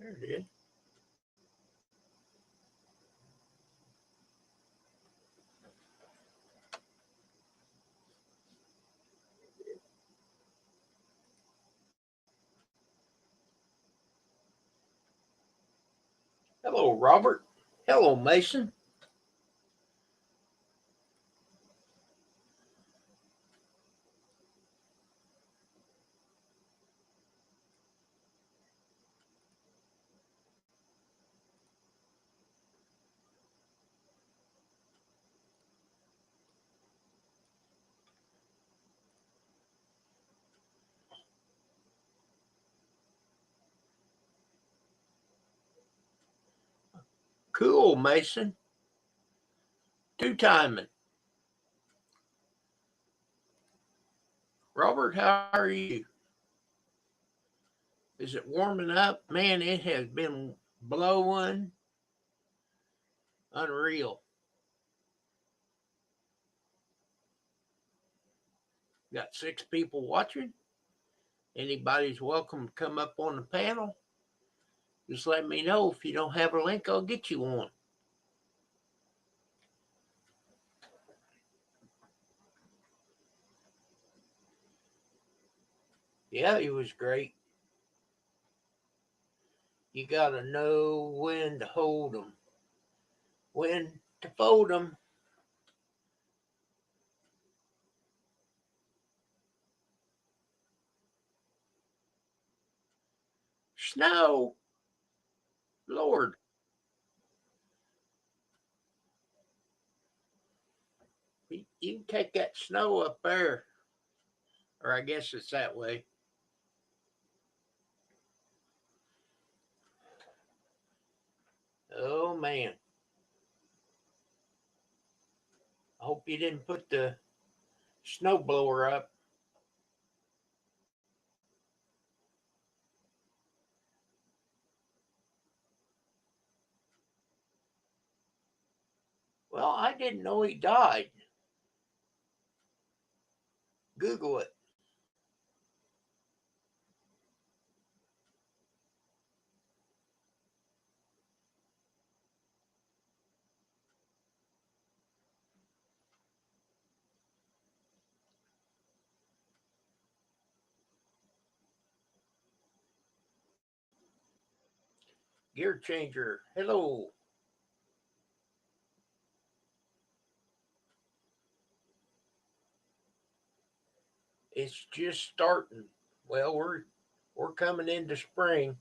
There it is. Hello, Robert. Hello, Mason. Cool, Mason. Two timing. Robert, how are you? Is it warming up? Man, it has been blowing unreal. Got 6 people watching. Anybody's welcome to come up on the panel. Just let me know. If you don't have a link, I'll get you one. Yeah, he was great. You got to know when to hold them, when to fold them. Snow, Lord. You can take that snow up there, or I guess it's that way. Oh, man. I hope you didn't put the snow blower up. Well, I didn't know he died. Google it. Gear changer. Hello. It's just starting. Well, we're coming into spring.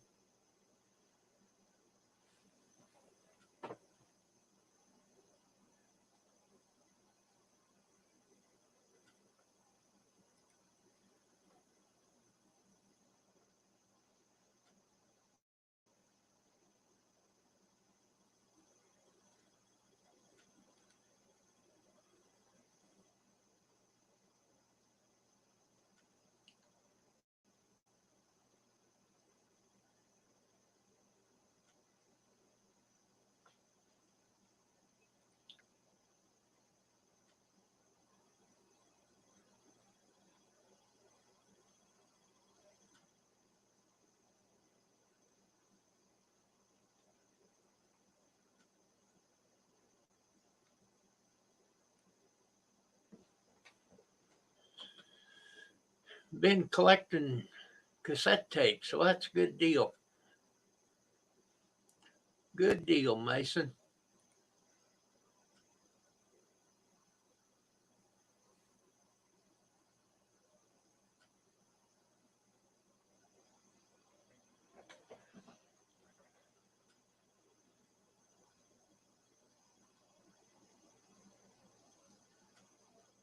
Been collecting cassette tapes, so that's a good deal. Good deal, Mason.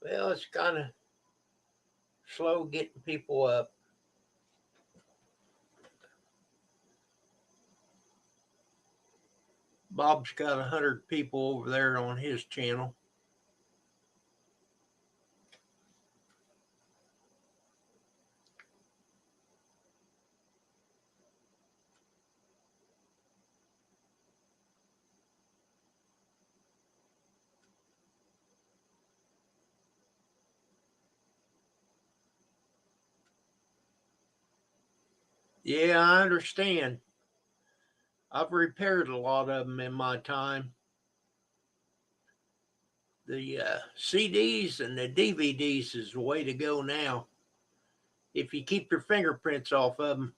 Well, it's kind of slow getting people up. Bob's got 100 people over there on his channel. Yeah, I understand. I've repaired a lot of them in my time. The CDs and the DVDs is the way to go now. If you keep your fingerprints off of them.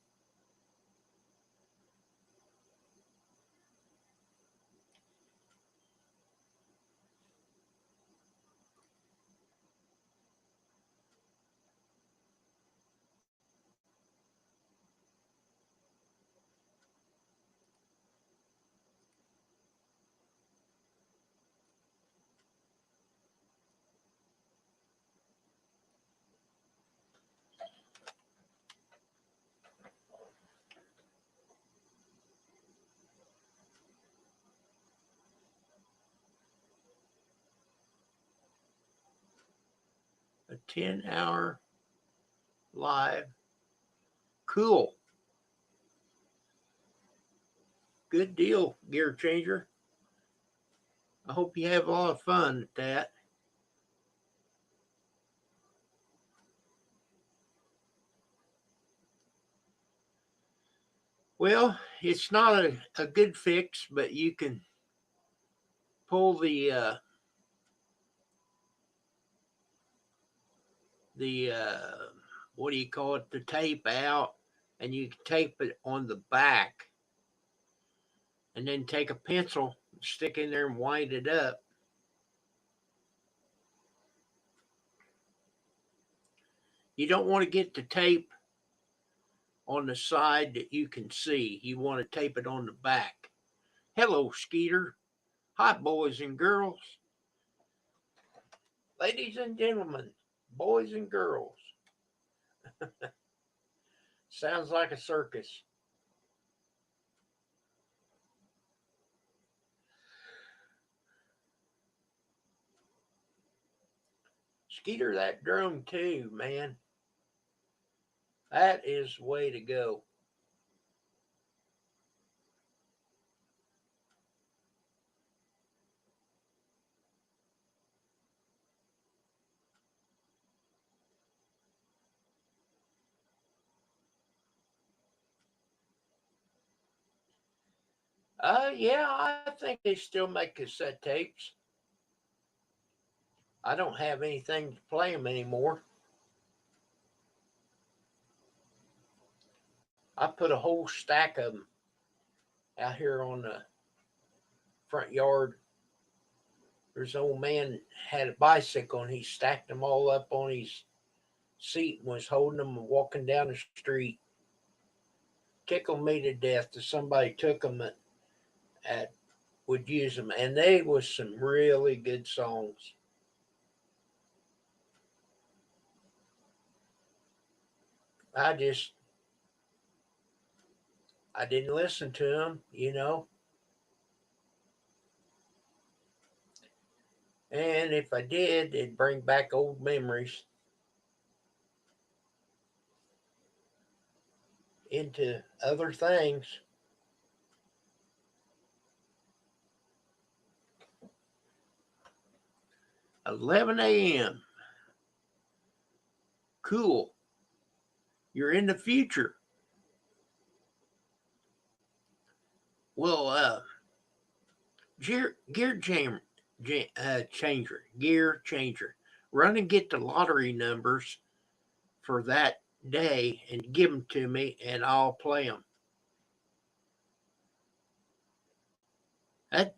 A 10-hour live. Cool. Good deal, Gear Changer. I hope you have a lot of fun at that. Well, it's not a good fix, but you can pull the what do you call it, the tape out, and you can tape it on the back, and then take a pencil, stick in there, and wind it up. You don't want to get the tape on the side that you can see. You want to tape it on the back. Hello, Skeeter. Hi, boys and girls. Ladies and gentlemen, boys and girls. Sounds like a circus. Skeeter, that drum too, man. That is the way to go. Yeah, I think they still make cassette tapes. I don't have anything to play them anymore. I put a whole stack of them out here on the front yard. There's an old man had a bicycle and he stacked them all up on his seat and was holding them and walking down the street. Tickled me to death that somebody took them at would use them, and they was some really good songs. I just I didn't listen to them. And if I did, it'd bring back old memories into other things. 11 a.m. Cool. You're in the future. Well, gear changer. Run and get the lottery numbers for that day and give them to me, and I'll play them.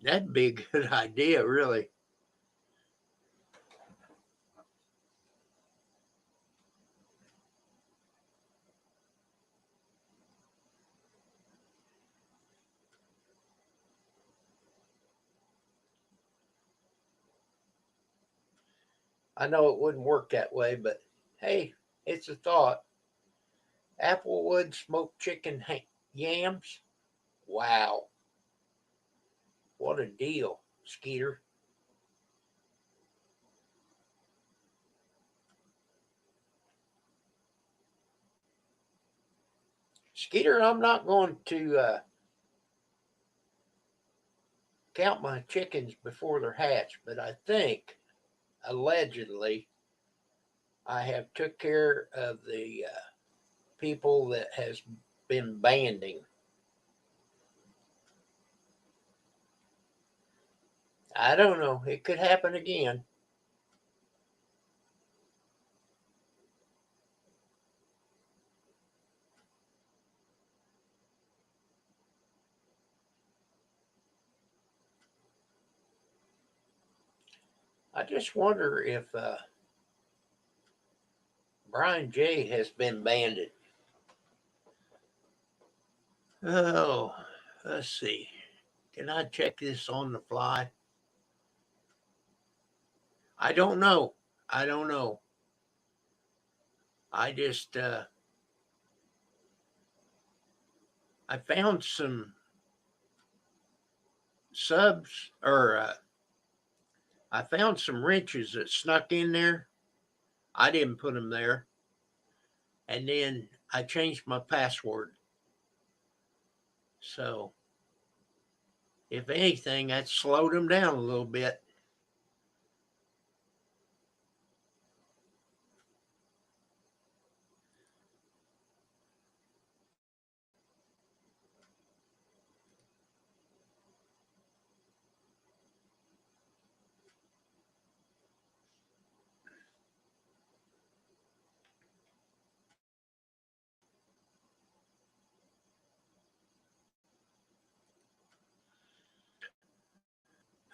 That'd be a good idea, really. I know it wouldn't work that way, but hey, it's a thought. Applewood smoked chicken yams. Wow, what a deal, Skeeter. Skeeter, I'm not going to count my chickens before they're hatched, but I think allegedly I have took care of the people that has been banding. I don't know. It could happen again. I just wonder if Brian J has been banned. Oh, let's see. Can I check this on the fly? I don't know. I don't know. I just I found some subs or I found some wrenches that snuck in there. I didn't put them there, and then I changed my password. So if anything, that slowed them down a little bit.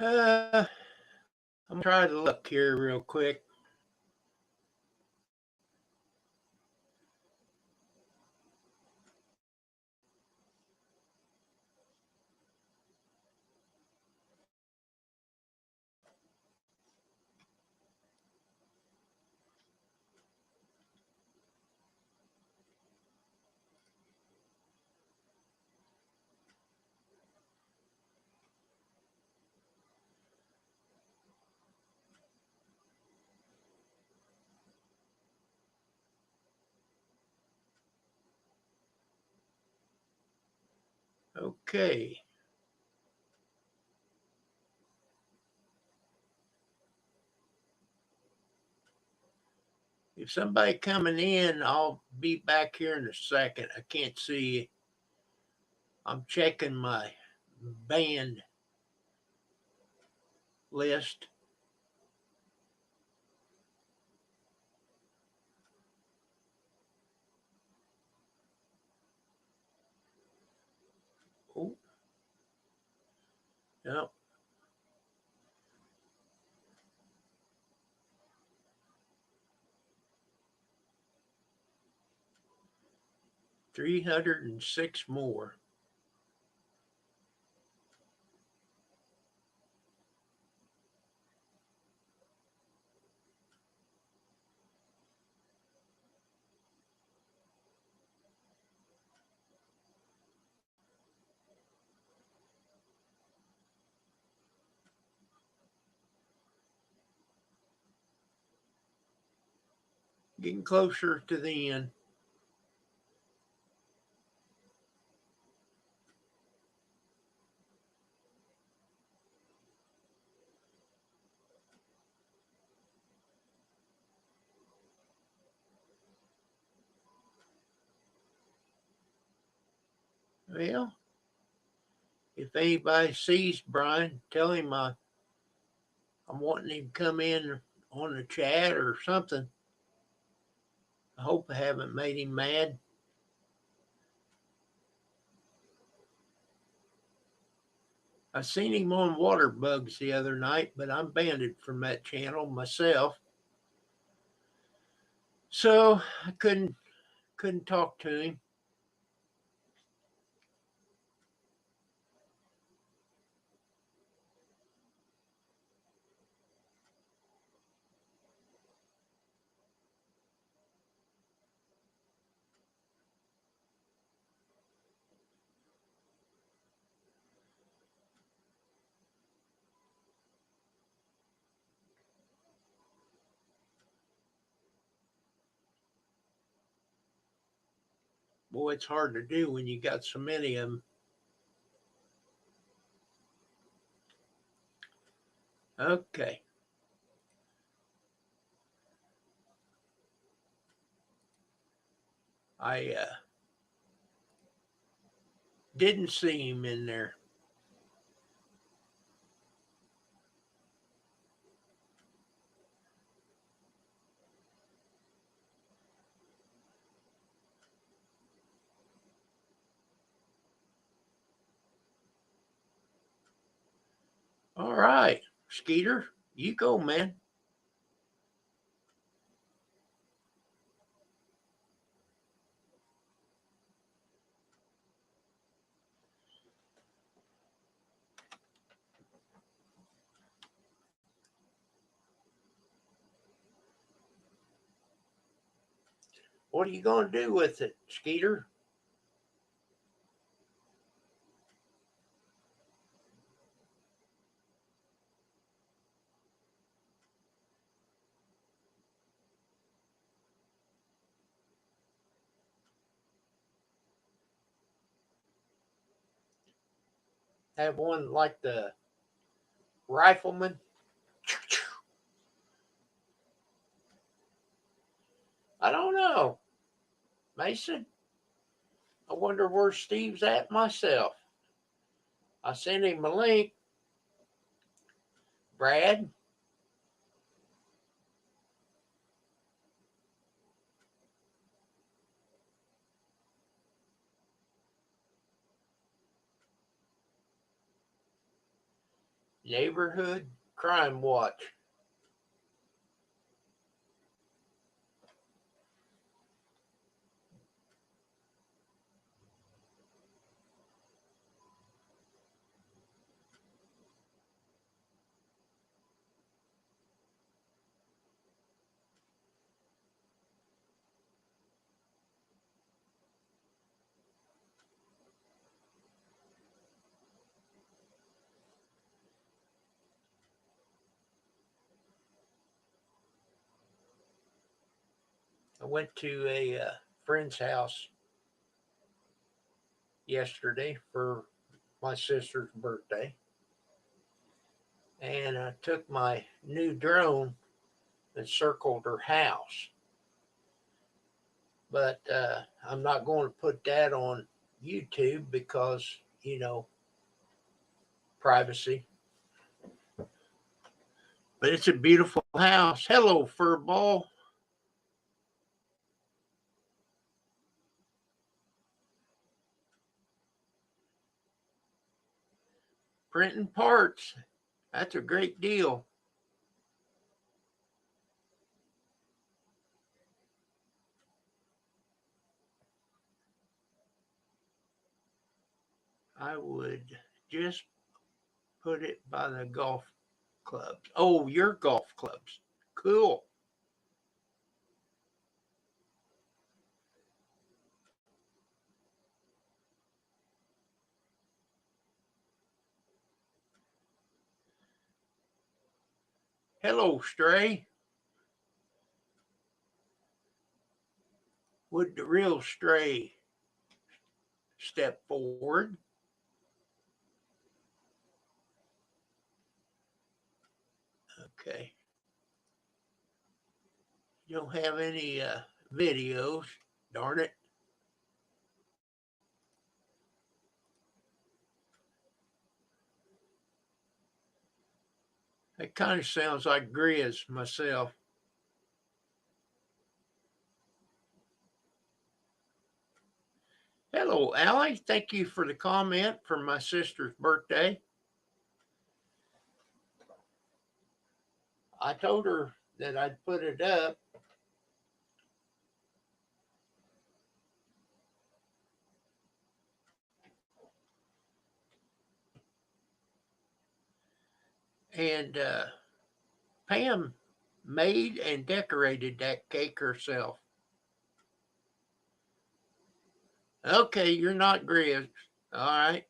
Uh, I'm gonna try to look here real quick. Okay. If somebody coming in, I'll be back here in a second. I can't see. I'm checking my band list. Oh, no. 306 more. Getting closer to the end. Well, if anybody sees Brian, tell him I'm wanting him to come in on the chat or something. I hope I haven't made him mad. I seen him on Water Bugs the other night, but I'm banned from that channel myself. So I couldn't talk to him. Boy, it's hard to do when you got so many of them. Okay. I didn't see him in there. All right, Skeeter, you go, man. What are you going to do with it, Skeeter? Have one like the rifleman? I don't know. Mason, I wonder where Steve's at myself. I sent him a link. Brad, Neighborhood Crime Watch. I went to a friend's house yesterday for my sister's birthday, and I took my new drone and circled her house. But I'm not going to put that on YouTube because, privacy. But it's a beautiful house. Hello, Furball. Printing parts. That's a great deal. I would just put it by the golf clubs. Oh, your golf clubs. Cool. Hello, Stray. Would the real Stray step forward? Okay. You don't have any videos. Darn it. That kind of sounds like Grizz myself. Hello, Allie. Thank you for the comment for my sister's birthday. I told her that I'd put it up. And Pam made and decorated that cake herself. Okay, you're not Grizz. All right.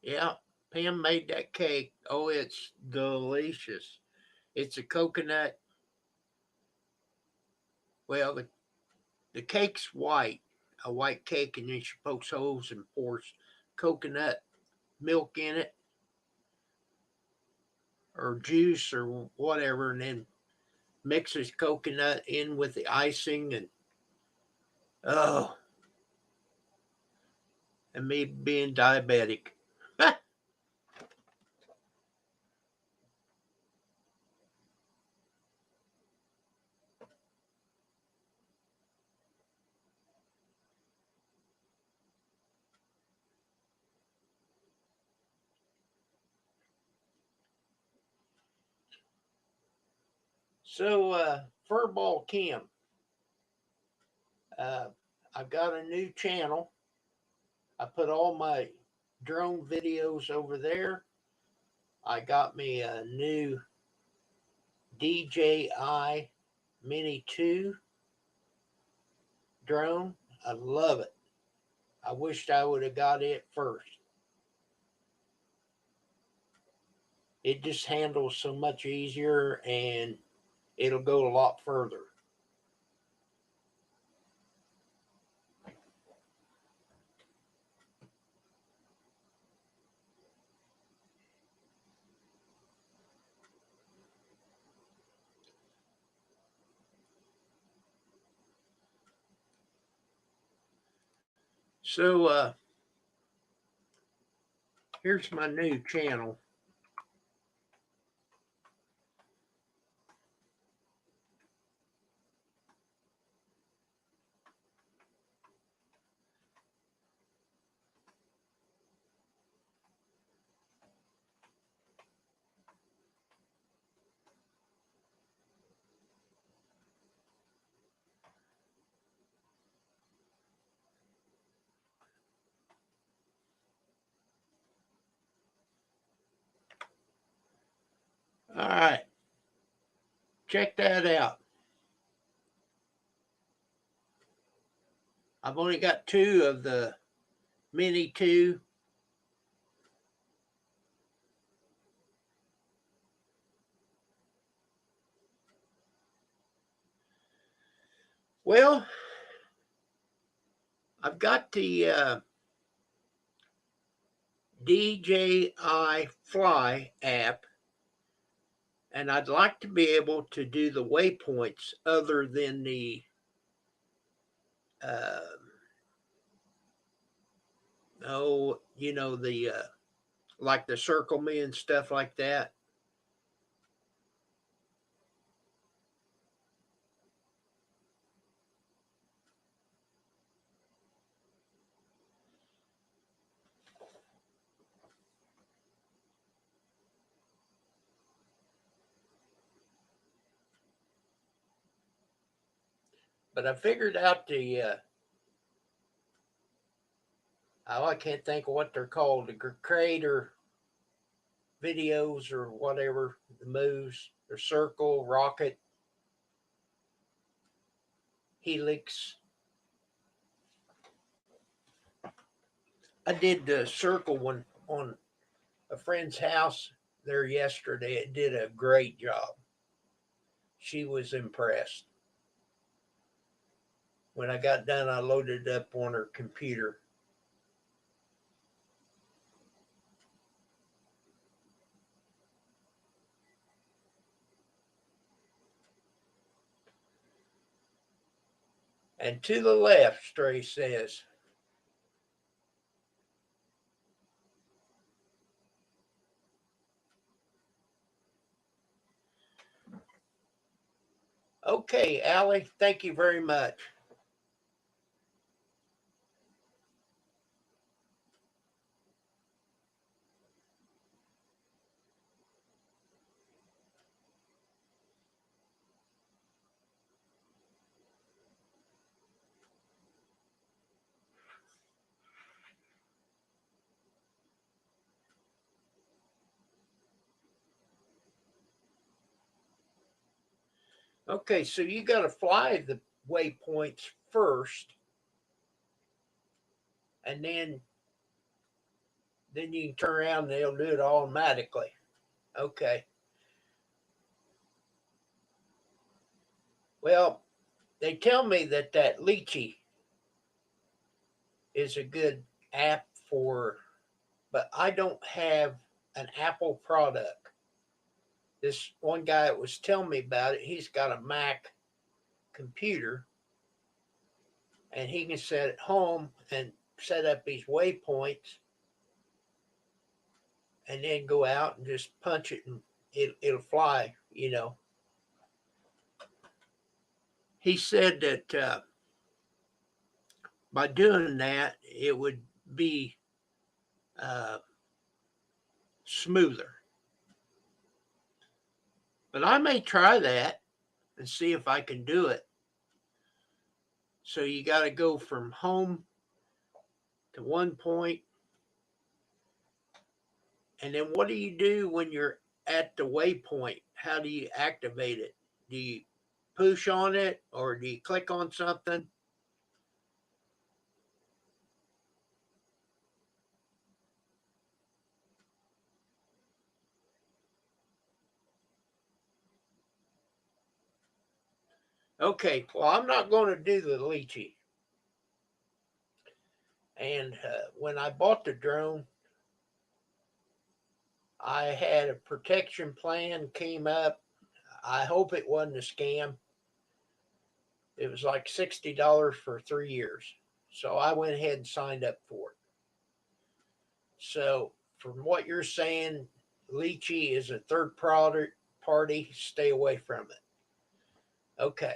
Yeah, Pam made that cake. Oh, it's delicious. It's a coconut. Well, the cake's white, a white cake, and then she pokes holes and pours coconut milk in it or juice or whatever, and then mixes coconut in with the icing and oh, and me being diabetic. So, Furball Kim, I've got a new channel. I put all my drone videos over there. I got me a new DJI Mini 2 drone. I love it. I wished I would have got it first. It just handles so much easier and it'll go a lot further. So, here's my new channel. All right, check that out. I've only got 2 of the Mini 2. Well, I've got the DJI Fly app, and I'd like to be able to do the waypoints other than the uh, the like the circle me and stuff like that. But I figured out the I can't think of what they're called, the creator videos or whatever, the moves, the circle, rocket, helix. I did the circle one on a friend's house there yesterday. It did a great job. She was impressed. When I got done, I loaded it up on her computer. And to the left, Stray says. Okay, Allie, thank you very much. Okay, so you got to fly the waypoints first, and then you can turn around and they'll do it automatically. Okay. Well, they tell me that Litchi is a good app for, but I don't have an Apple product. This one guy that was telling me about it, he's got a Mac computer and he can sit at home and set up his waypoints and then go out and just punch it and it'll fly, you know. He said that by doing that, it would be uh, smoother. But I may try that. and see if I can do it. So you got to go from home to one point, and then what do you do when you're at the waypoint? How do you activate it? Do you push on it or do you click on something? Okay, well, I'm not going to do the lychee. And when I bought the drone, I had a protection plan came up. I hope it wasn't a scam. It was like $60 for 3 years. So I went ahead and signed up for it. So from what you're saying, lychee is a third product party. Stay away from it. Okay.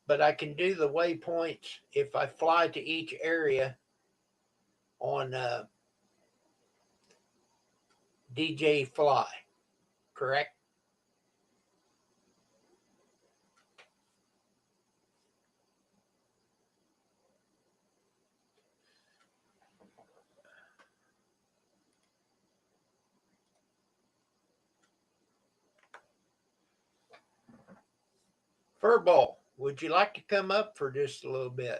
But I can do the waypoints if I fly to each area on DJI Fly, correct? Furball, would you like to come up for just a little bit?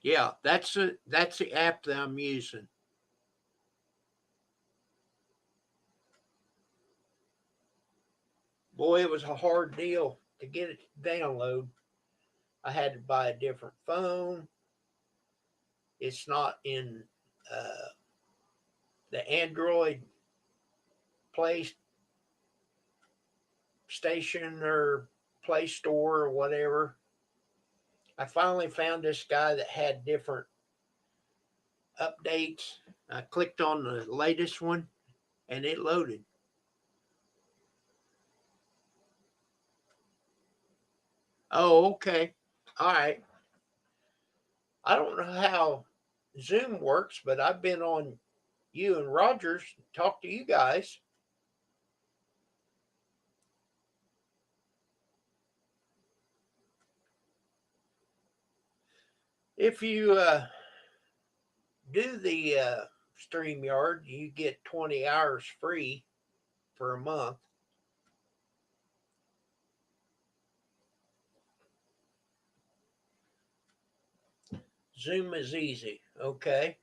Yeah, that's the app that I'm using. Boy, it was a hard deal to get it to download. I had to buy a different phone. It's not in uh, the Android Play Station or Play Store or whatever. I finally found this guy that had different updates. I clicked on the latest one and it loaded. Oh, okay. All right. I don't know how Zoom works, but I've been on you and Rogers, talk to you guys. If you do the StreamYard, you get 20 hours free for a month. Zoom is easy. Okay.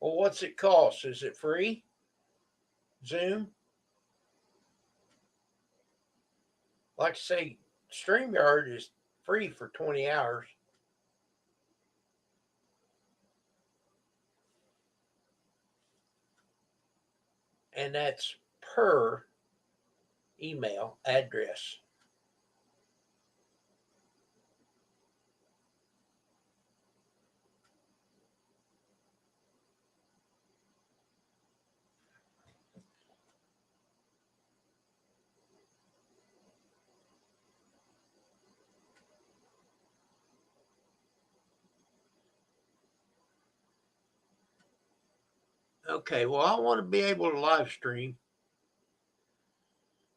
Well, what's it cost? Is it free? Zoom? Like I say, StreamYard is free for 20 hours. And that's per email address. Okay, well, I want to be able to live stream,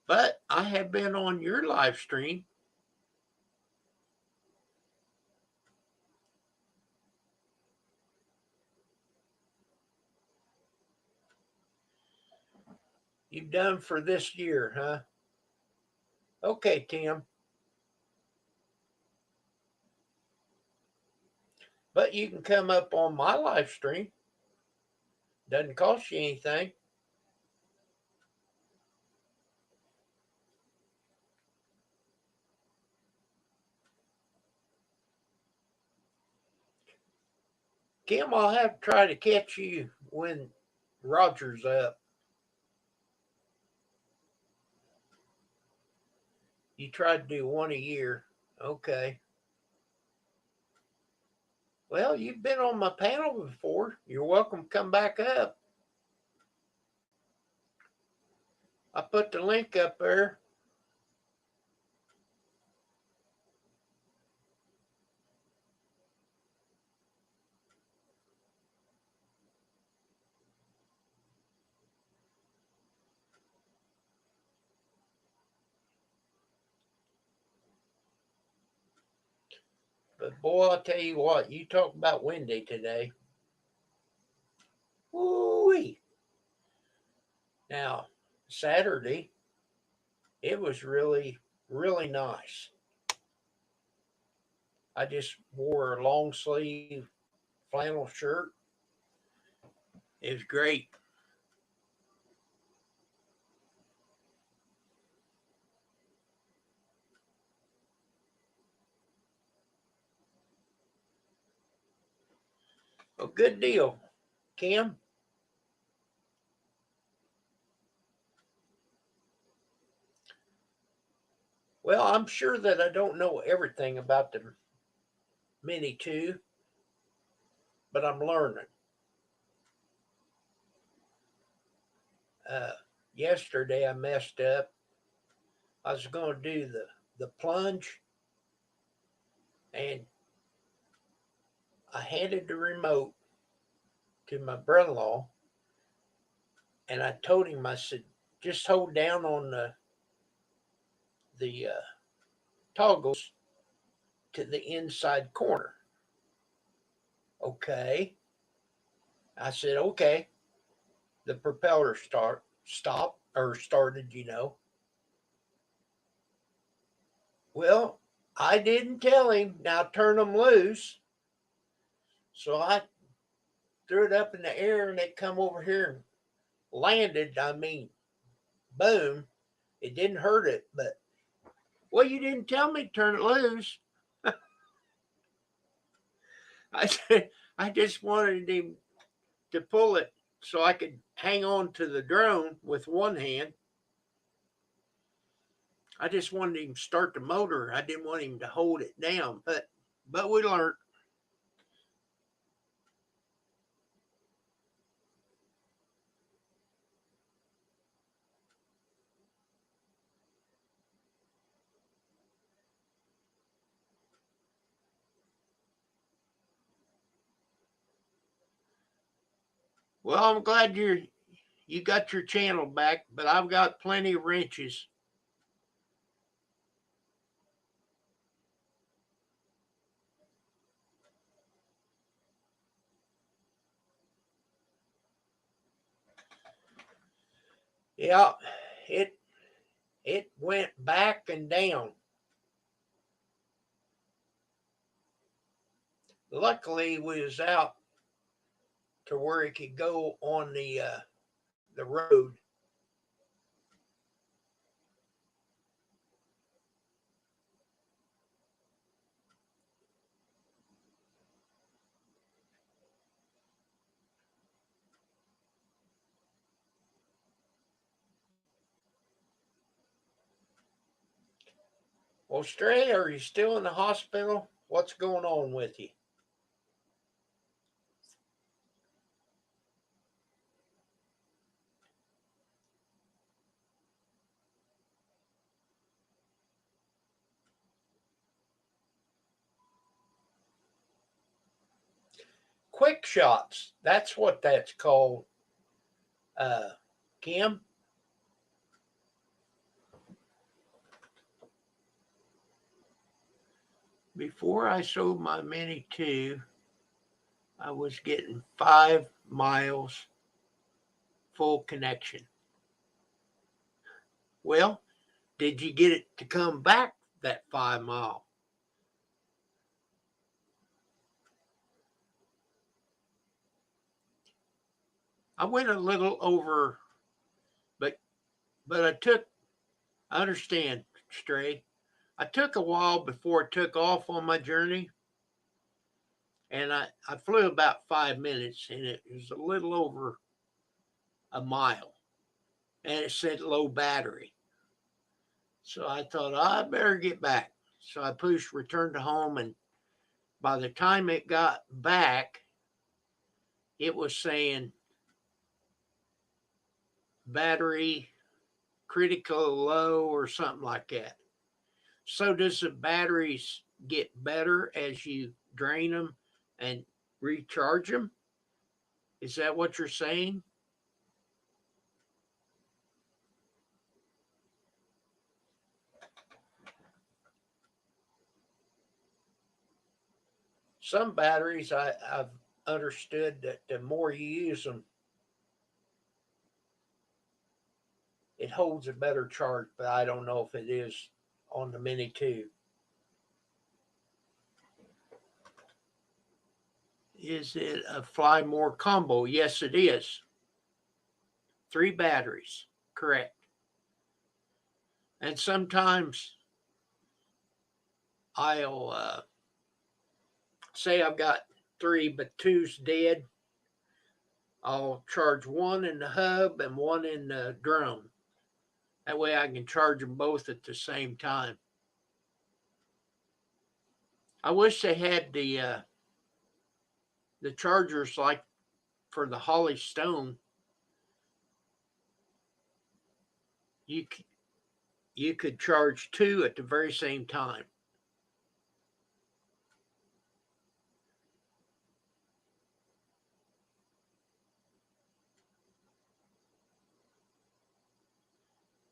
but I have been on your live stream. You've done for this year, huh? Okay, Tim. But you can come up on my live stream. Doesn't cost you anything. Kim, I'll have to try to catch you when Roger's up. You tried to do one a year. Okay. Well, you've been on my panel before. You're welcome to come back up. I put the link up there. But boy, I'll tell you what, you talk about windy today. Woo-wee. Now, Saturday, it was really, really nice. I just wore a long sleeve flannel shirt. It was great. A good deal. Kim? Well, I'm sure that I don't know everything about the Mini 2, but I'm learning. Uh, Yesterday I messed up. I was going to do the plunge, and I handed the remote to my brother-in-law, and I told him, I said, just hold down on the toggles to the inside corner. Okay. I said, okay. The propeller stopped or started. Well, I didn't tell him, now turn them loose. So I threw it up in the air and it come over here and landed. I mean, boom. It didn't hurt it, but well, you didn't tell me to turn it loose. I I just wanted him to pull it so I could hang on to the drone with one hand. I just wanted him to start the motor. I didn't want him to hold it down, but we learned. Well, I'm glad you got your channel back, but I've got plenty of wrenches. Yeah, it it went back and down. Luckily, we was out to where it could go on the road. Well, Stray, are you still in the hospital? What's going on with you? Quick shots. That's what that's called. Uh, Kim, before I sold my Mini 2, I was getting 5 miles full connection. Well, did you get it to come back that 5 mile? I went a little over, but I understand, Stray. I took a while before it took off on my journey, and I flew about 5 minutes, and it was a little over a mile, and it said low battery. So I thought, oh, I better get back. So I pushed return to home, and by the time it got back, it was saying battery critical low or something like that. So does the batteries get better as you drain them and recharge them? Is that what you're saying? Some batteries I've understood that the more you use them, it holds a better charge, but I don't know if it is on the Mini 2. Is it a Fly More combo? Yes, it is. 3 batteries, correct. And sometimes I'll say I've got 3, but two's dead. I'll charge one in the hub and one in the drone. That way I can charge them both at the same time. I wish they had the chargers like for the Holly Stone. You could charge 2 at the very same time.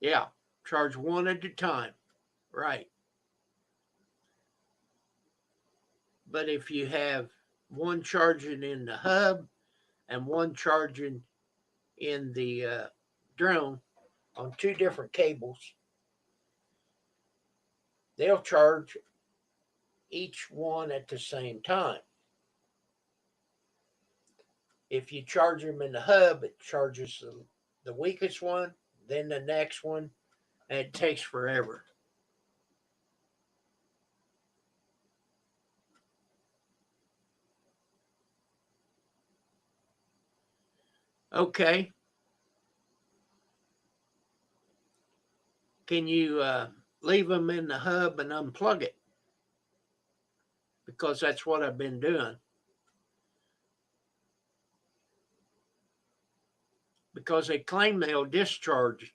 Yeah, charge one at a time. Right. But if you have one charging in the hub and one charging in the drone on 2 different cables, they'll charge each one at the same time. If you charge them in the hub, it charges the weakest one, then the next one, and it takes forever. Okay. Can you leave them in the hub and unplug it? Because that's what I've been doing. Because they claim they'll discharge.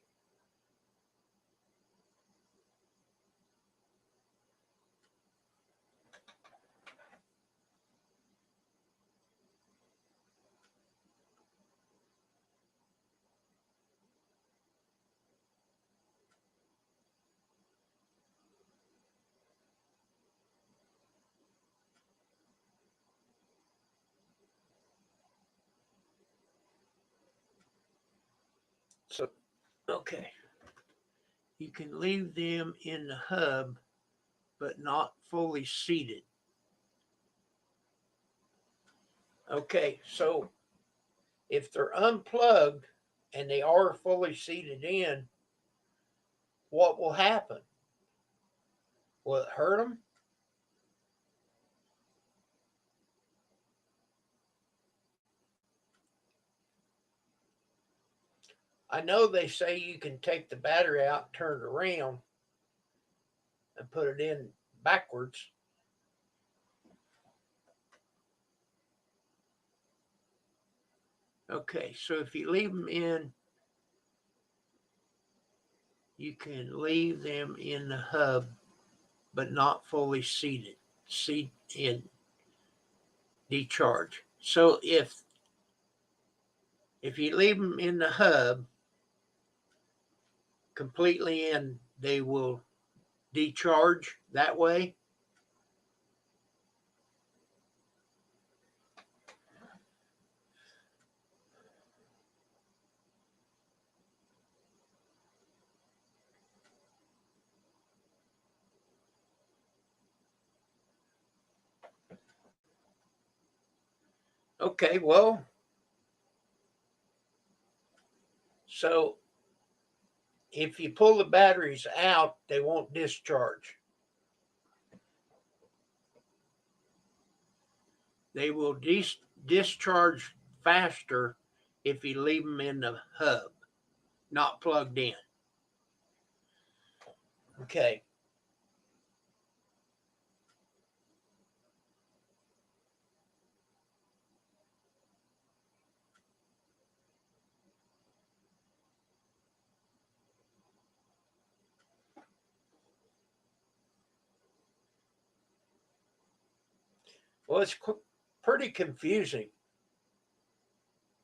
So, okay. You can leave them in the hub, but not fully seated. Okay, so if they're unplugged and they are fully seated in, what will happen? Will it hurt them? I know they say you can take the battery out, turn it around, and put it in backwards. Okay, so if you leave them in, you can leave them in the hub, but not fully seated. Seat in decharge. So if you leave them in the hub completely in, they will decharge that way. Okay, well, so if you pull the batteries out, they won't discharge. They will discharge faster if you leave them in the hub, not plugged in. Okay. Well, it's pretty confusing,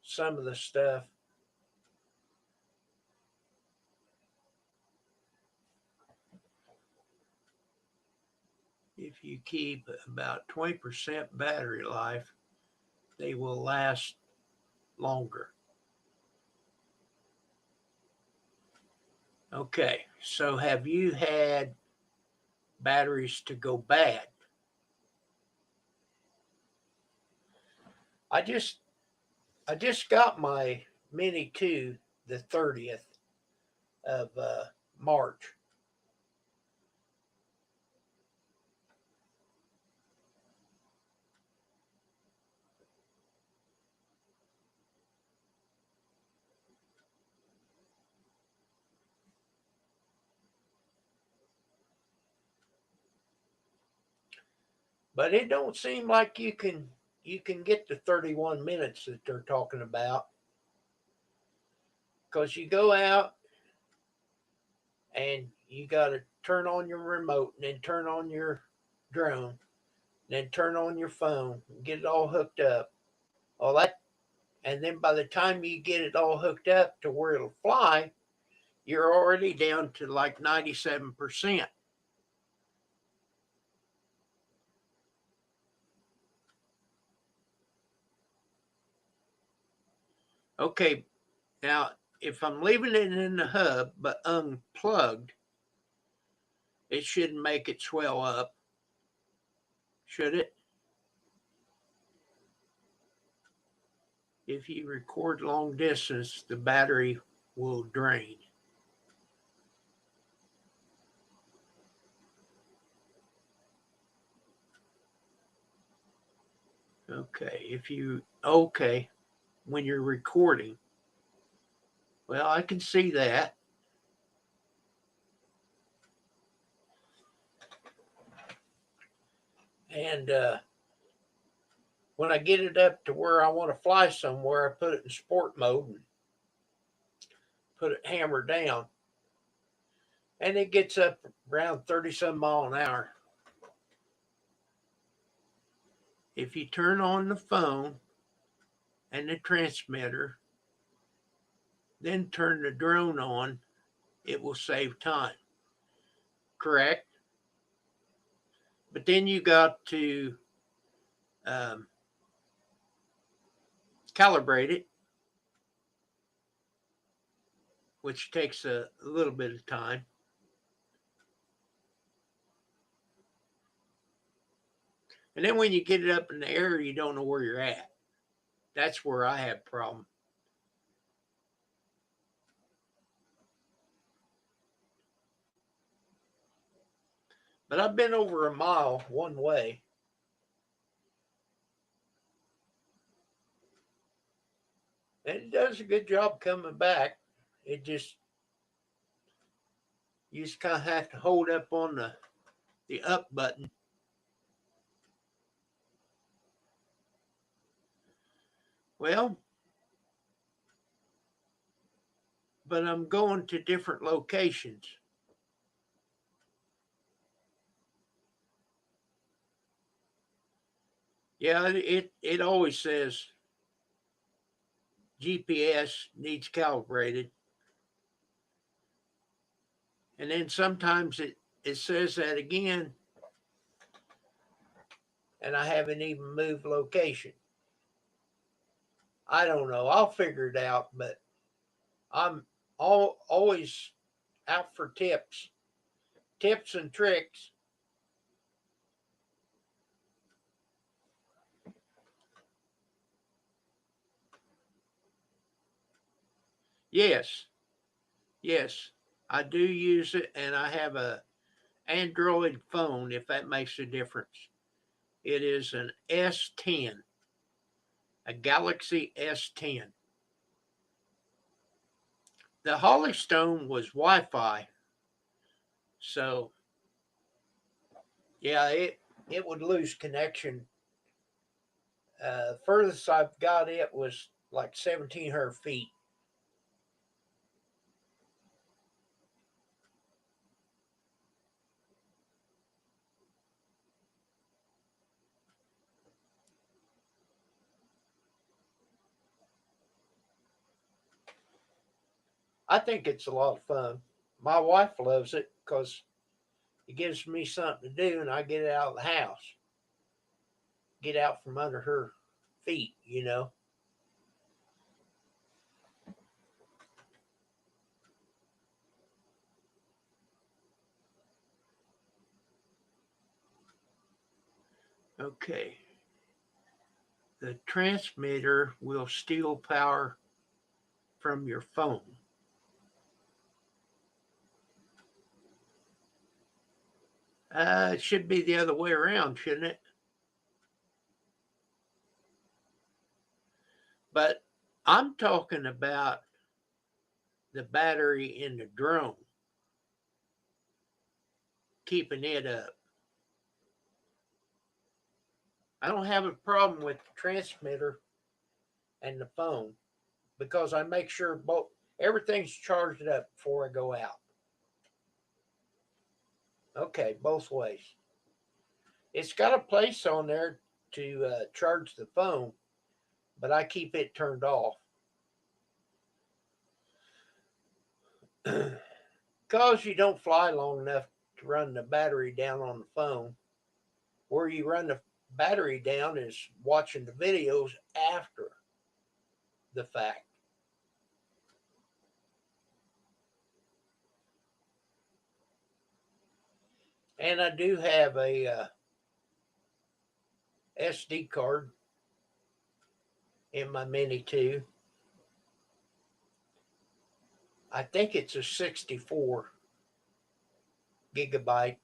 some of the stuff. If you keep about 20% battery life, they will last longer. Okay, so have you had batteries to go bad? I just I just got my Mini 2 the 30th of March. But it don't seem like you can get the 31 minutes that they're talking about, because you go out and you got to turn on your remote and then turn on your drone, then turn on your phone, get it all hooked up. All that, and then by the time you get it all hooked up to where it'll fly, you're already down to like 97%. Okay, now if I'm leaving it in the hub but unplugged, it shouldn't make it swell up, should it? If you record long distance, the battery will drain. Okay, when you're recording, well, I can see that. And when I get it up to where I want to fly somewhere, I put it in sport mode and put it hammer down, and it gets up around 30 some mile an hour. If you turn on the phone and the transmitter, then turn the drone on, it will save time. Correct? But then you got to um, calibrate it, which takes a little bit of time. And then when you get it up in the air, you don't know where you're at. That's where I have a problem. But I've been over a mile one way. And it does a good job coming back. It just, you just kind of have to hold up on the up button. Well, but I'm going to different locations. Yeah, it always says GPS needs calibrated. And then sometimes it says that again, and I haven't even moved location. I don't know. I'll figure it out, but I'm always out for tips and tricks. Yes, yes, I do use it, and I have a Android phone. If that makes a difference, it is an S10, a Galaxy S10. The Hollystone was Wi-Fi, so yeah, it would lose connection. Furthest I've got it was like 1,700 feet. I think it's a lot of fun. My wife loves it because it gives me something to do and I get out of the house, get out from under her feet. Okay. The transmitter will steal power from your phone. It should be the other way around, shouldn't it? But I'm talking about the battery in the drone, keeping it up. I don't have a problem with the transmitter and the phone because I make sure both everything's charged up before I go out. Okay, both ways. It's got a place on there to charge the phone, but I keep it turned off because you don't fly long enough to run the battery down on the phone. Where you run the battery down is watching the videos after the fact. And I do have a SD card in my Mini 2. I think it's a 64 gigabyte.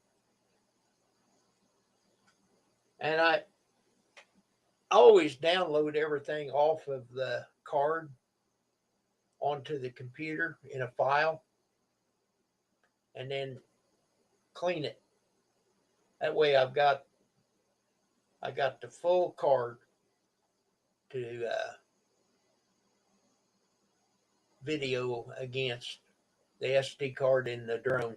And I always download everything off of the card onto the computer in a file and then clean it. That way I got the full card to video against the SD card in the drone.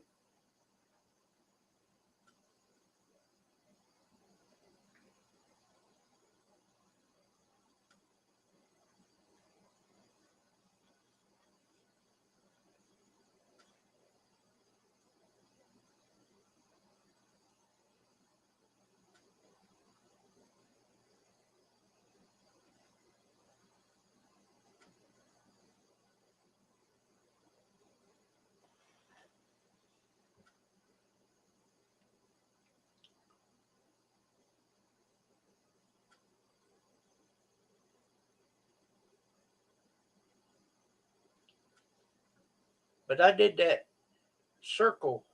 But I did that circle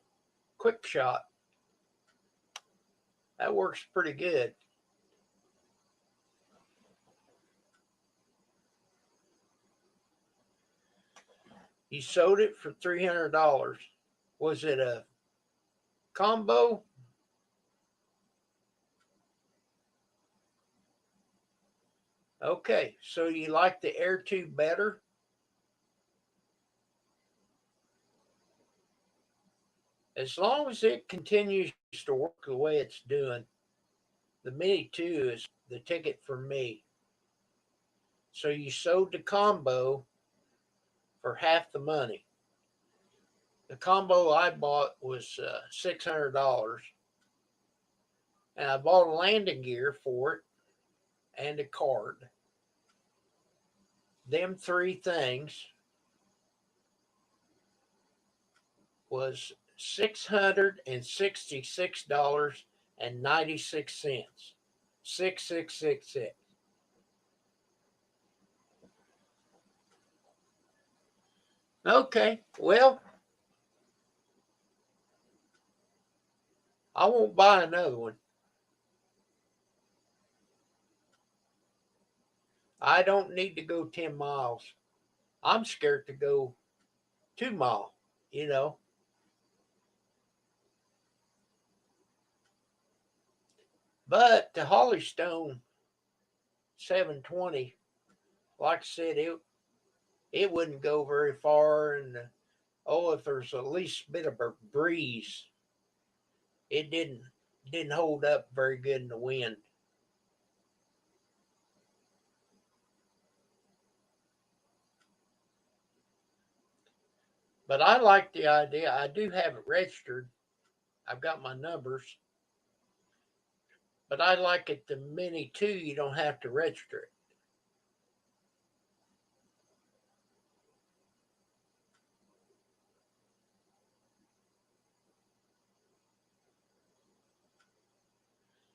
quick shot. That works pretty good. You sold it for $300. Was it a combo? Okay, so you like the Air 2 better? As long as it continues to work the way it's doing, the Mini 2 is the ticket for me. So you sold the combo for half the money. The combo I bought was $600, and I bought a landing gear for it and a card. Them three things was $666.96. 6666. Okay, well, I won't buy another one. I don't need to go 10 miles. I'm scared to go 2 mile, you know. But the Hollystone 720, like I said, it wouldn't go very far. And if there's the least bit of a breeze, it didn't hold up very good in the wind. But I like the idea. I do have it registered. I've got my numbers. But I like it the Mini too. You don't have to register it.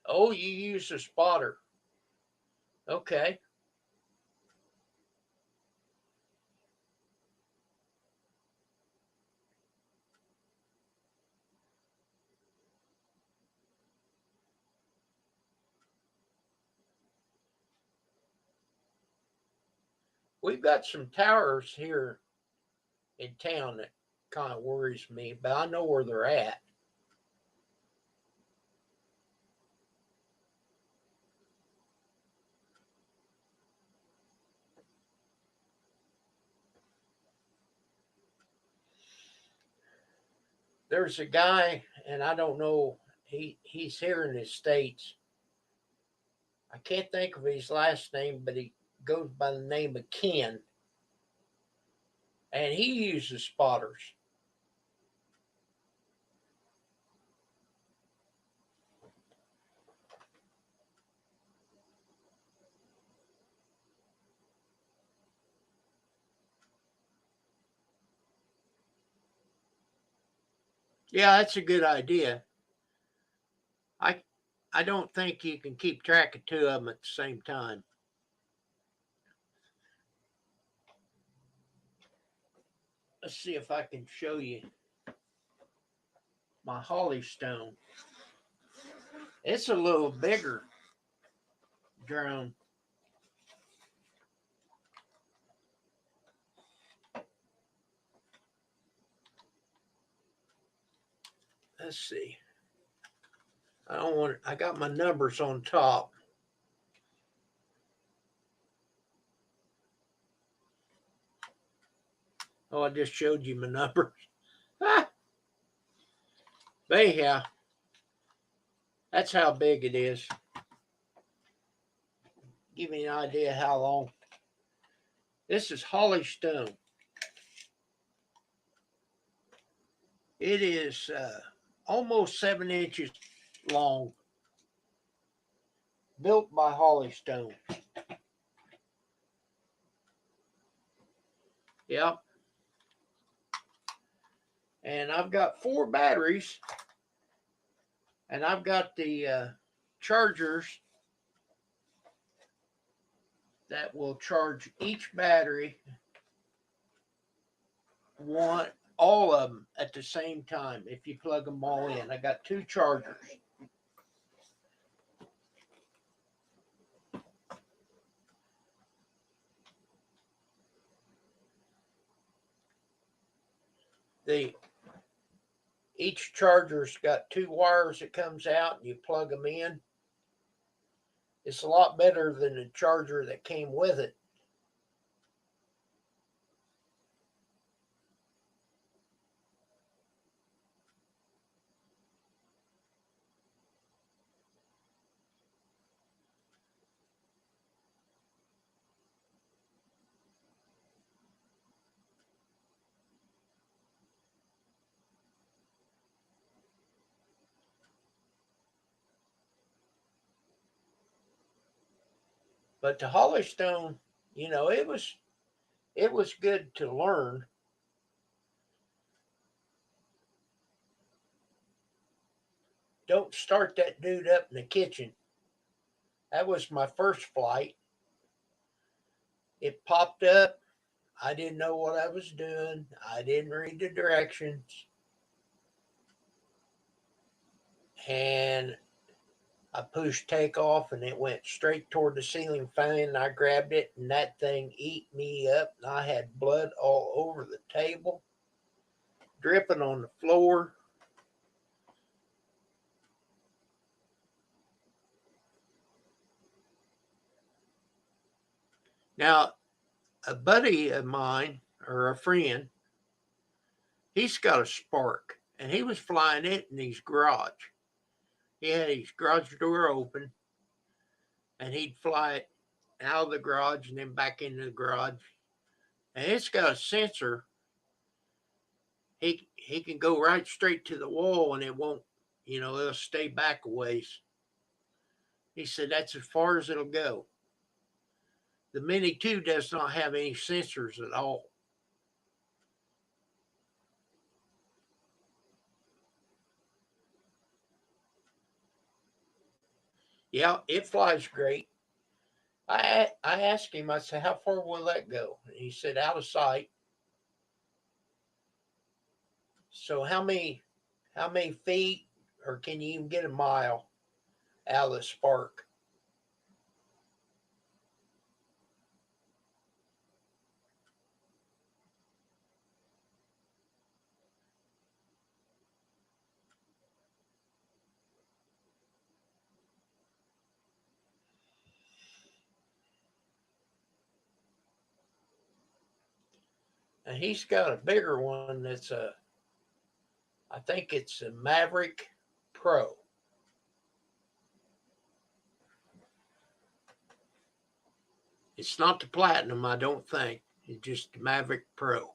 Oh, you use a spotter. Okay. We've got some towers here in town that kind of worries me, but I know where they're at. There's a guy, and I don't know, he's here in the States. I can't think of his last name, but he goes by the name of Ken, and he uses spotters. Yeah, that's a good idea. I I don't think you can keep track of two of them at the same time. Let's see if I can show you my holly stone. It's a little bigger drone. Let's see. I don't want. I got my numbers on top. Oh, I just showed you my numbers. Ah, but anyhow, that's how big it is. Give me an idea how long. This is holly stone. It is almost 7 inches long. Built by holly stone. Yep. And I've got 4 batteries, and I've got the chargers that will charge each battery, one all of them at the same time if you plug them all in. I got 2 chargers. The each charger's got 2 wires that comes out, and you plug them in. It's a lot better than the charger that came with it. But the Hollystone, it was good to learn. Don't start that dude up in the kitchen. That was my first flight. It popped up. I didn't know what I was doing. I didn't read the directions. And I pushed takeoff, and it went straight toward the ceiling fan. And I grabbed it, and that thing ate me up. And I had blood all over the table, dripping on the floor. Now, a buddy of mine, or a friend, he's got a Spark, and he was flying it in his garage. He had his garage door open, and he'd fly it out of the garage and then back into the garage. And it's got a sensor he can go right straight to the wall and it won't, it'll stay back a ways. He said that's as far as it'll go. The Mini 2 does not have any sensors at all. Yeah, it flies great. I asked him, I said, how far will that go? And he said, out of sight. So how many feet, or can you even get a mile out of the Spark? And he's got a bigger one that's I think it's a Maverick Pro. It's not the Platinum, I don't think. It's just the Maverick Pro.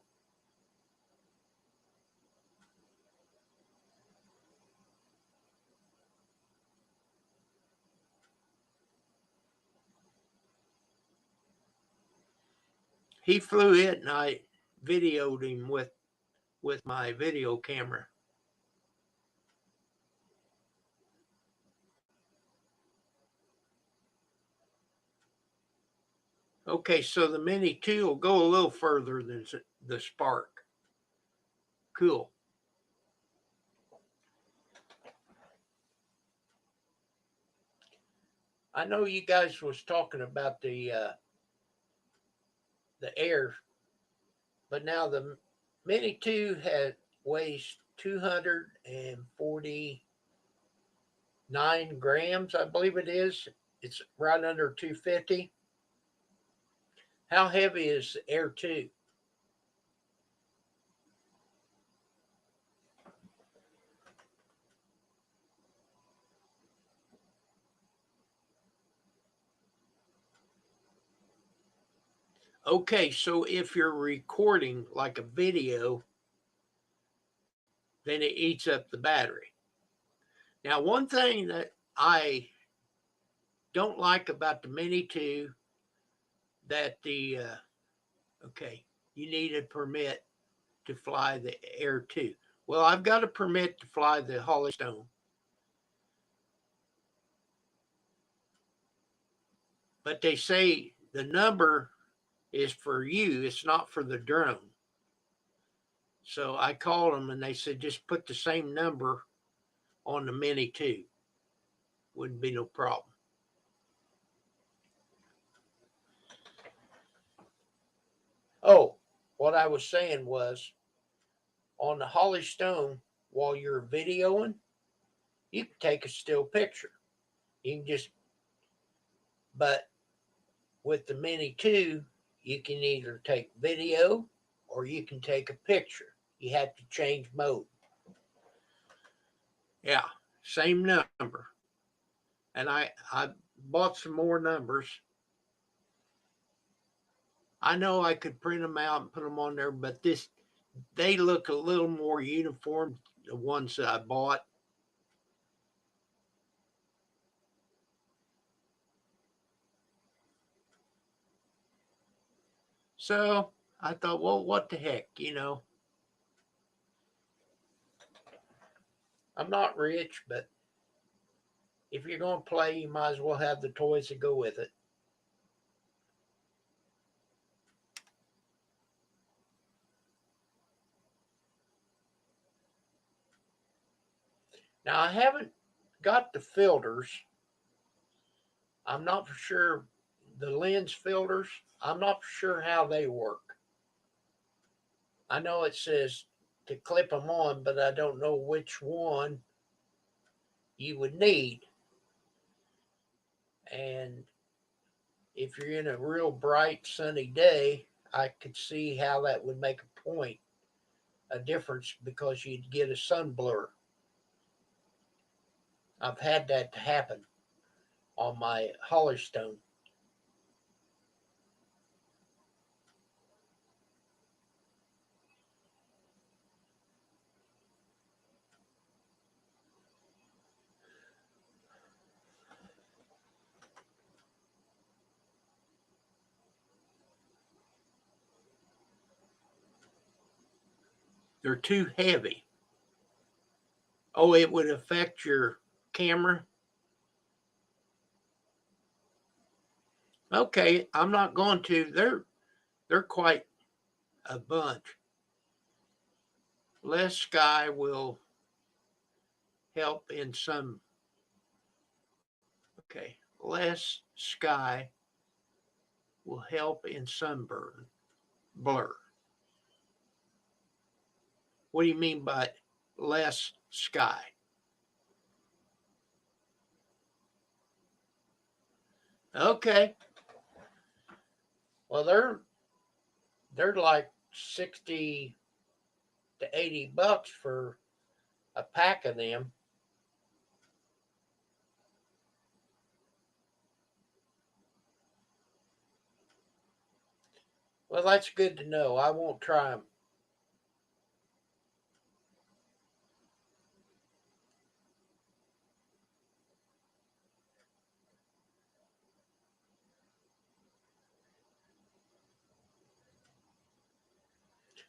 He flew it, and I videoed him with my video camera. Okay, so the Mini 2 will go a little further than the Spark. Cool. I know you guys was talking about the Air, but now the Mini 2 weighs 249 grams, I believe it is. It's right under 250. How heavy is the Air 2? Okay, so if you're recording like a video, then it eats up the battery. Now, one thing that I don't like about the Mini 2 that okay, you need a permit to fly the Air 2. Well, I've got a permit to fly the Holystone. But they say the number is for you, it's not for the drone. So I called them and they said just put the same number on the Mini 2. Wouldn't be no problem. Oh, what I was saying was on the Holystone, while you're videoing, you can take a still picture. You can just, but with the Mini 2, you can either take video or you can take a picture. You have to change mode. Yeah, same number. And I bought some more numbers. I know I could print them out and put them on there, but they look a little more uniform, the ones that I bought. So I thought, well, what the heck. I'm not rich, but if you're going to play, you might as well have the toys to go with it. Now, I haven't got the filters. I'm not for sure the lens filters. I'm not for sure how they work. I know it says to clip them on, but I don't know which one you would need. And if you're in a real bright sunny day, I could see how that would make a difference because you'd get a sun blur. I've had that happen on my Holystone. They're too heavy. Oh, it would affect your camera? Okay, I'm not going to. They're quite a bunch. Less sky will help in some. Okay, less sky will help in sunburn blur. What do you mean by less sky? Okay. Well, they're like 60 to 80 bucks for a pack of them. Well, that's good to know. I won't try them.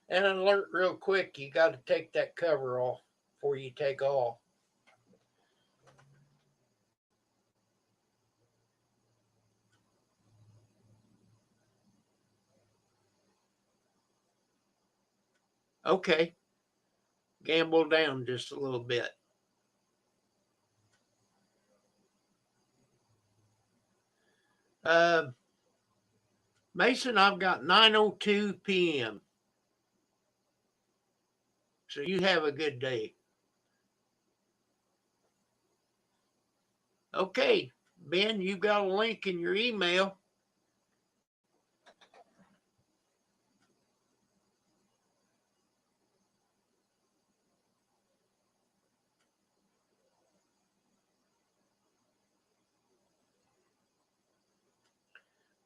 And an alert real quick, you got to take that cover off before you take off. Okay, gamble down just a little bit. Mason, I've got 9:02 p.m. So you have a good day. Okay, Ben, you got a link in your email.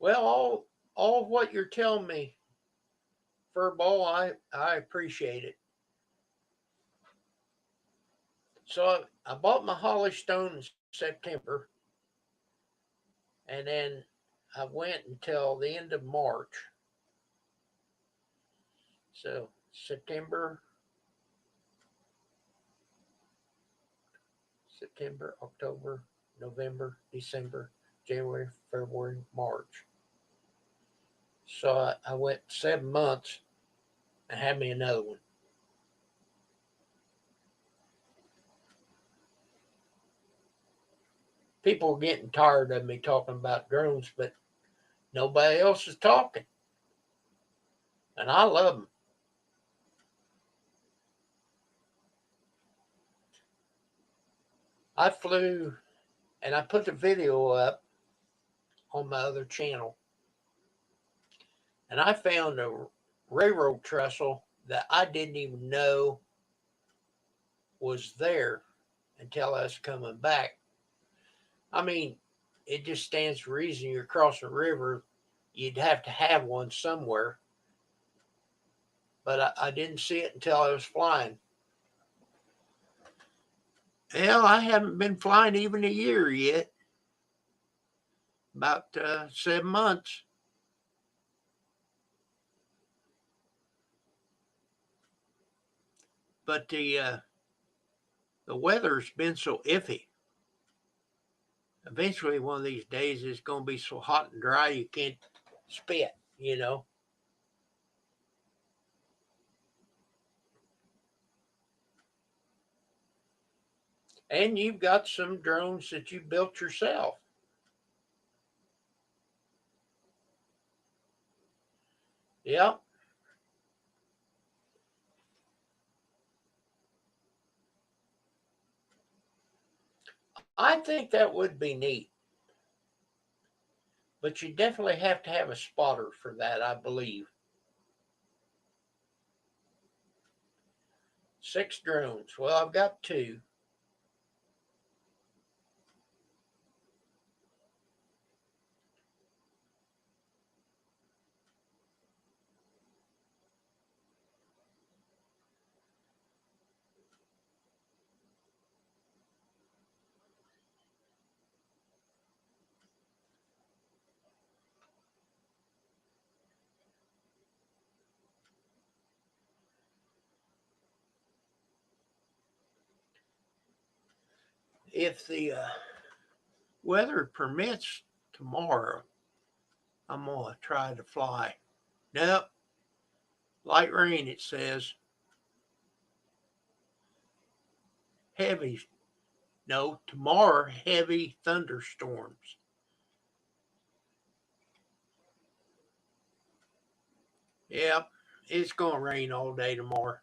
Well, all of what you're telling me, Furball, I appreciate it. So I bought my Holystone in September, and then I went until the end of March. So September, October, November, December, January, February, March. So I went 7 months and had me another one. People are getting tired of me talking about drones, but nobody else is talking. And I love them. I flew and I put the video up on my other channel. And I found a railroad trestle that I didn't even know was there until I was coming back. I mean, it just stands to reason you're crossing a river, you'd have to have one somewhere. But I didn't see it until I was flying. Hell, I haven't been flying even a year yet. About 7 months. But the weather's been so iffy. Eventually, one of these days, it's going to be so hot and dry you can't spit, you know. And you've got some drones that you built yourself. Yeah. I think that would be neat. But you definitely have to have a spotter for that, I believe. 6 drones. Well, I've got 2. if the weather permits tomorrow, I'm going to try to fly. Nope. Light rain, it says. Heavy. No, tomorrow, heavy thunderstorms. Yep, it's going to rain all day tomorrow.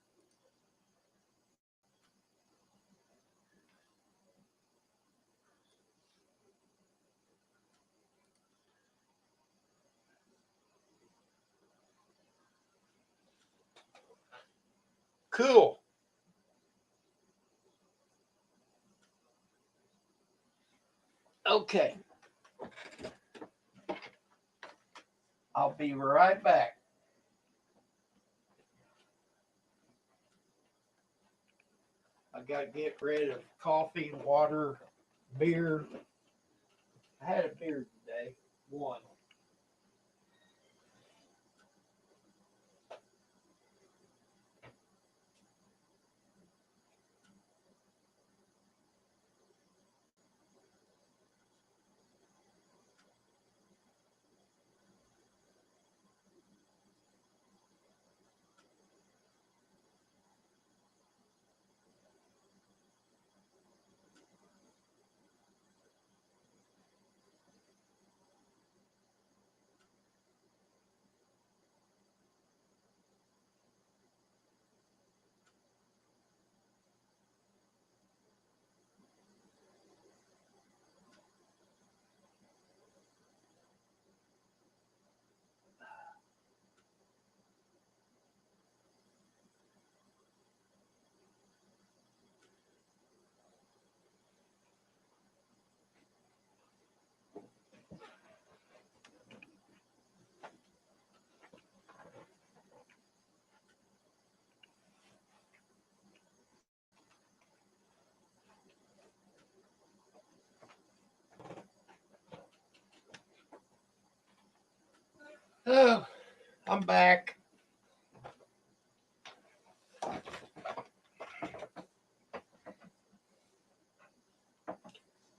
Cool. Okay. I'll be right back. I got to get rid of coffee, water, beer. I had a beer today. One. Oh, I'm back.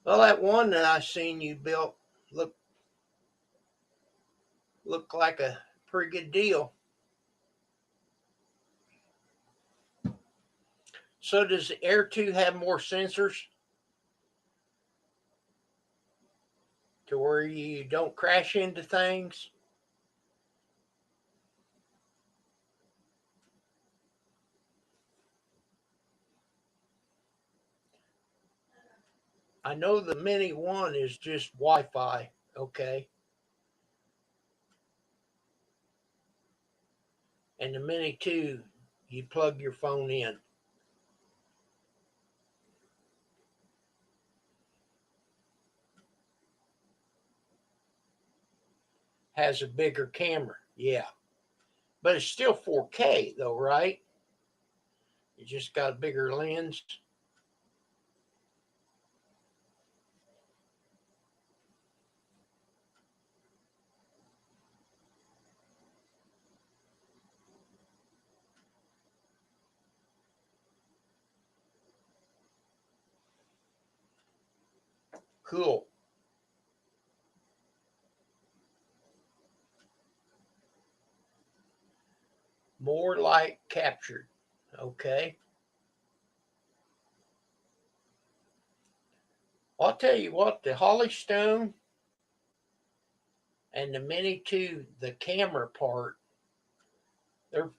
Well, that one that I seen you built looked like a pretty good deal. So does the Air 2 have more sensors to where you don't crash into things? I know the Mini 1 is just Wi-Fi, okay? And the Mini 2, you plug your phone in. Has a bigger camera, yeah. But it's still 4K though, right? It just got a bigger lens. Cool. More light captured. Okay. I'll tell you what, the Holystone and the Mini 2, the camera part, they're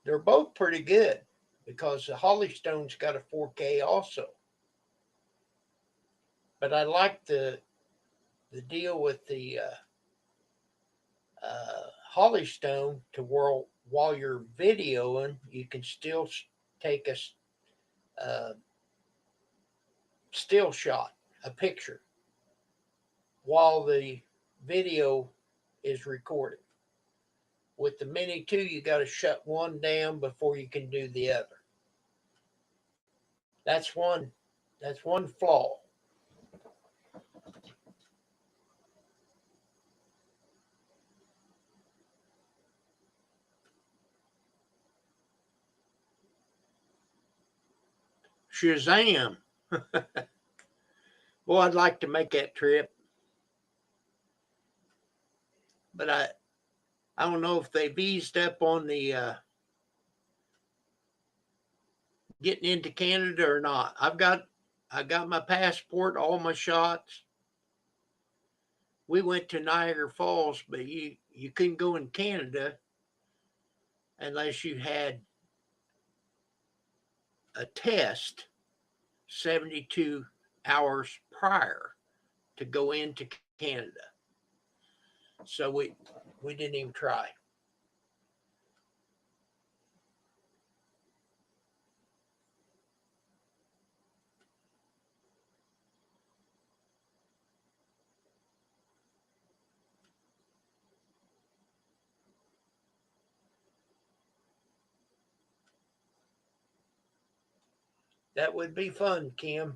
they're both pretty good because the Holystone's got a 4K also. But I like the deal with the Holystone to where while you're videoing, you can still take a still shot, a picture, while the video is recorded. With the Mini 2, you got to shut one down before you can do the other. That's one. That's one flaw. Shazam! Well, I'd like to make that trip, but I don't know if they've eased up on the getting into Canada or not. I got my passport, all my shots. We went to Niagara Falls, but you couldn't go in Canada unless you had a test 72 hours prior to go into Canada. So we didn't even try. That would be fun, Kim.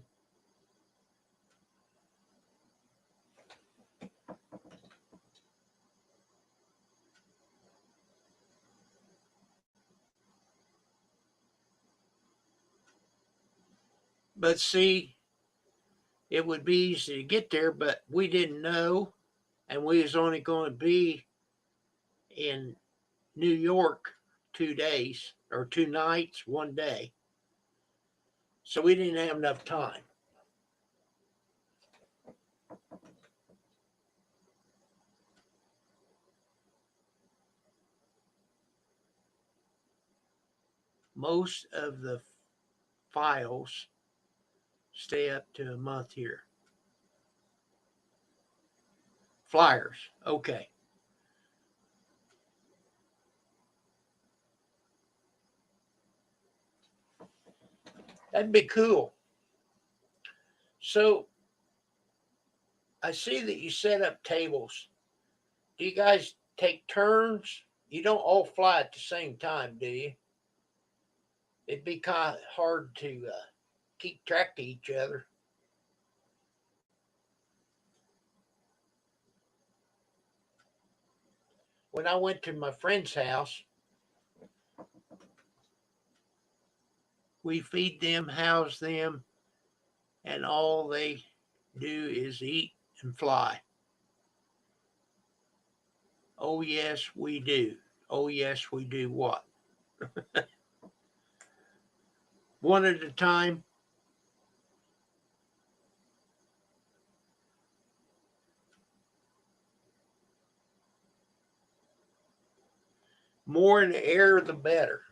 But see, it would be easy to get there, but we didn't know, and we was only going to be in New York 2 days or 2 nights, 1 day. So we didn't have enough time. Most of the files stay up to a month here. Flyers, okay. That'd be cool. So I see that you set up tables. Do you guys take turns? You don't all fly at the same time, do you? It'd be kind of hard to keep track of each other. When I went to my friend's house, we feed them, house them, and all they do is eat and fly. Oh, yes, we do. Oh, yes, we do what? One at a time. More in the air, the better.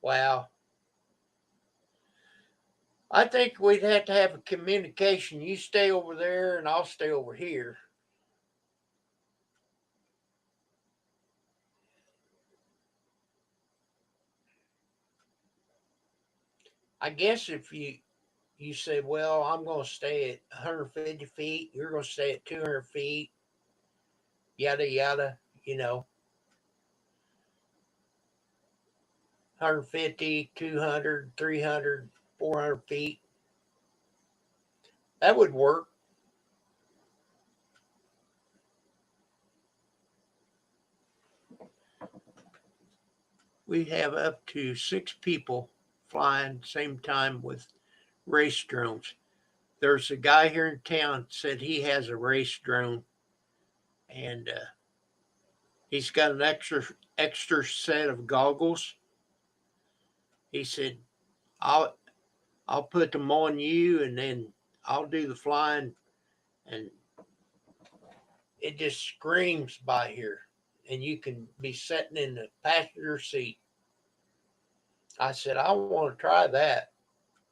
Wow. I think we'd have to have a communication. You stay over there and I'll stay over here. I guess if you say, well, I'm going to stay at 150 feet, you're going to stay at 200 feet, yada, yada, you know, 150, 200, 300, 400 feet. That would work. We have up to 6 people flying same time with race drones. There's a guy here in town said he has a race drone, and he's got an extra set of goggles. He said, "I'll I'll put them on you, and then I'll do the flying." And it just screams by here, and you can be sitting in the passenger seat. I said, "I want to try that.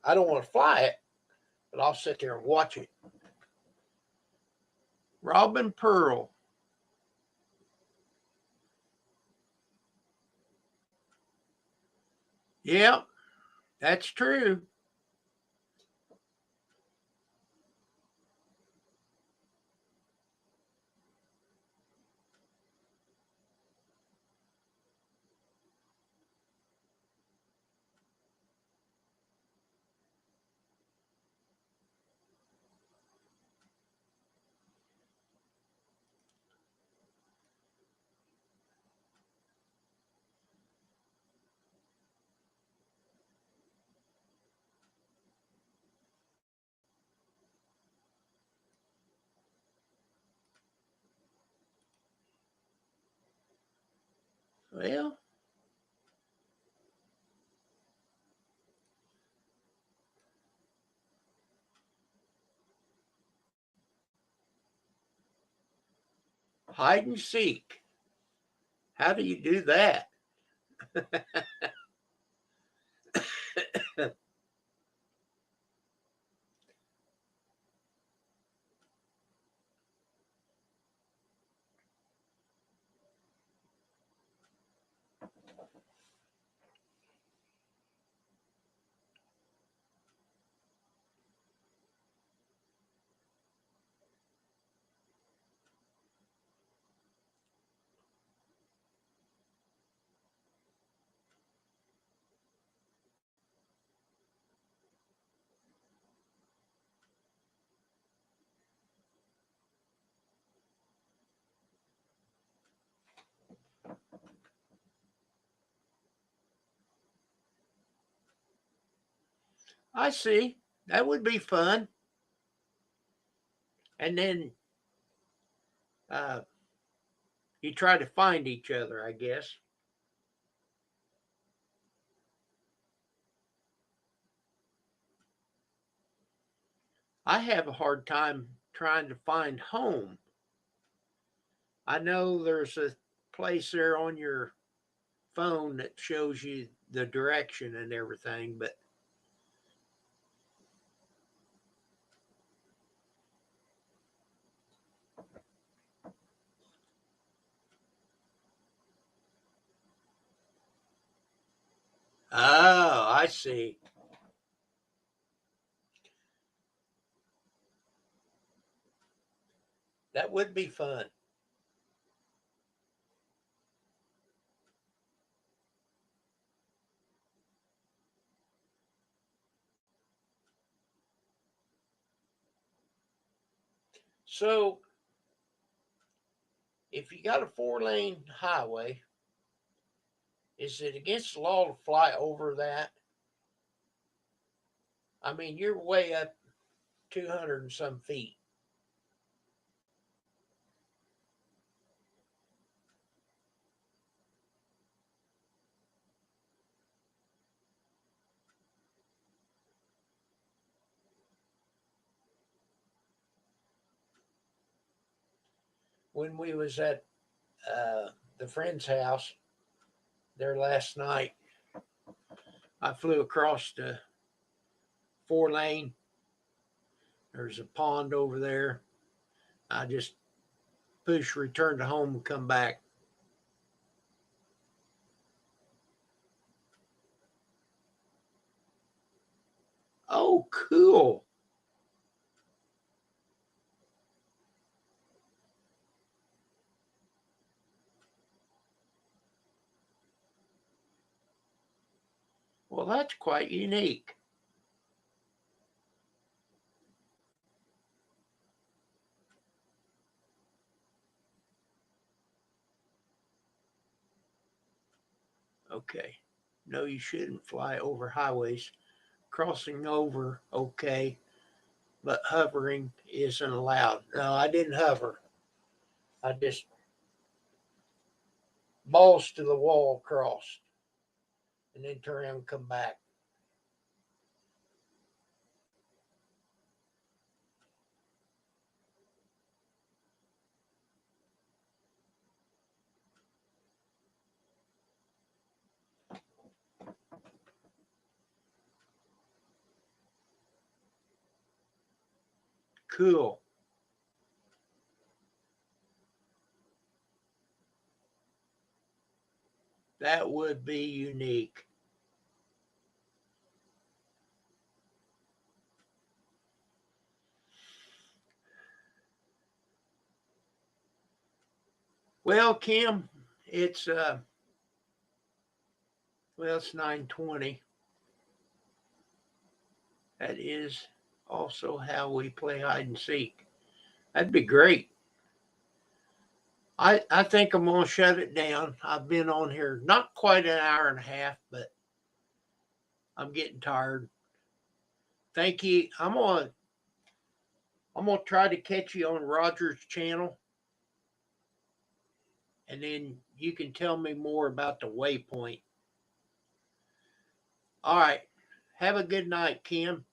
I don't want to fly it, but I'll sit there and watch it." Robin Pearl. Yep, that's true. Well, hide and seek. How do you do that? I see. That would be fun. And then uh, you try to find each other, I guess. I have a hard time trying to find home. I know there's a place there on your phone that shows you the direction and everything, but oh, I see. That would be fun. So, if you got a 4-lane highway, is it against the law to fly over that? I mean, you're way up 200 and some feet. When we was at the friend's house there last night, I flew across the 4-lane. There's a pond over there. I just push return to home and come back. Oh, cool. Well, that's quite unique. Okay. No, you shouldn't fly over highways. Crossing over, okay, but hovering isn't allowed. No, I didn't hover. I just balls to the wall crossed and then turn around and come back. Cool. That would be unique. Well, Kim, it's it's 9:20. That is also how we play hide and seek. That'd be great. I think I'm gonna shut it down. I've been on here not quite an hour and a half, but I'm getting tired. Thank you. I'm gonna try to catch you on Roger's channel. and then you can tell me more about the waypoint. All right. Have a good night, Kim.